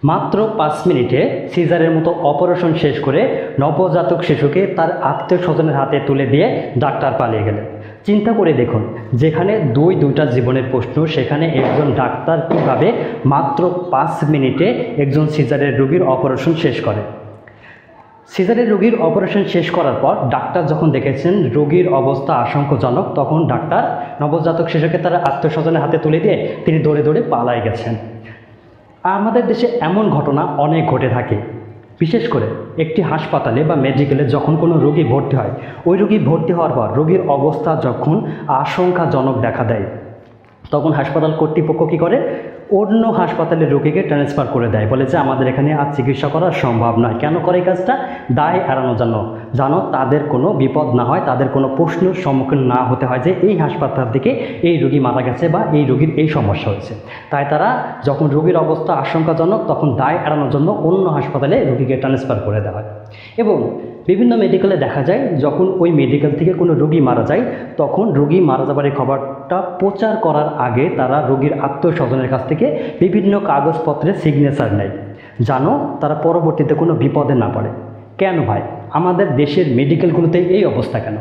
মাত্র 5 মিনিটে সিজারের মতো অপারেশন শেষ করে নবজাতক শিশুকে তার আত্মীয় স্বজনের হাতে তুলে দিয়ে ডাক্তার পালিয়ে গেলেন। চিন্তা করে দেখুন, যেখানে দুইটা জীবনের প্রশ্ন, সেখানে একজন ডাক্তার কীভাবে মাত্র 5 মিনিটে একজন সিজারের রোগীর অপারেশন শেষ করে। সিজারের রোগীর অপারেশন শেষ করার পর ডাক্তার যখন দেখেছেন রোগীর অবস্থা আশঙ্কাজনক, তখন ডাক্তার নবজাতক শিশুকে তার আত্মীয় স্বজনের হাতে তুলে দিয়ে তিনি দৌড়ে দৌড়ে পালায় গেছেন। আমাদের দেশে এমন ঘটনা অনেক ঘটে থাকে। বিশেষ করে একটি হাসপাতালে বা মেডিকেলে যখন কোনো রোগী ভর্তি হয়, ওই রোগী ভর্তি হওয়ার পর রোগীর অবস্থা যখন আশঙ্কাজনক দেখা দেয়, তখন হাসপাতাল কর্তৃপক্ষ কী করে, অন্য হাসপাতালের রোগীকে ট্রান্সফার করে দেয়, বলে যে আমাদের এখানে আর চিকিৎসা করা সম্ভব নয়। কেন করে এই কাজটা? দায় এড়ানোর জন্য, যেন তাদের কোনো বিপদ না হয়, তাদের কোনো প্রশ্নের সম্মুখীন না হতে হয় যে এই হাসপাতাল থেকে এই রোগী মারা গেছে বা এই রোগীর এই সমস্যা হচ্ছে। তাই তারা যখন রোগীর অবস্থা আশঙ্কাজনক, তখন দায় এড়ানোর জন্য অন্য হাসপাতালে রোগীকে ট্রান্সফার করে দেওয়া হয়। এবং বিভিন্ন মেডিকেলে দেখা যায় যখন ওই মেডিকেল থেকে কোনো রোগী মারা যায়, তখন রোগী মারা যাবার এই খবরটা প্রচার করার আগে তারা রোগীর আত্মীয় স্বজনের কাছ থেকে বিভিন্ন কাগজপত্রে সিগনেচার নেয়, যেন তারা পরবর্তীতে কোনো বিপদে না পড়ে। কেন ভাই আমাদের দেশের মেডিকেলগুলোতে এই অবস্থা কেন?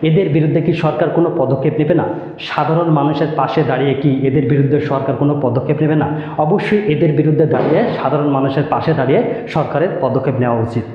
এদের বিরুদ্ধে কি সরকার কোনো পদক্ষেপ নেবে না? সাধারণ মানুষের পাশে দাঁড়িয়ে কি এদের বিরুদ্ধে সরকার কোনো পদক্ষেপ নেবে না? অবশ্যই এদের বিরুদ্ধে দাঁড়িয়ে সাধারণ মানুষের পাশে দাঁড়িয়ে সরকারের পদক্ষেপ নেওয়া উচিত।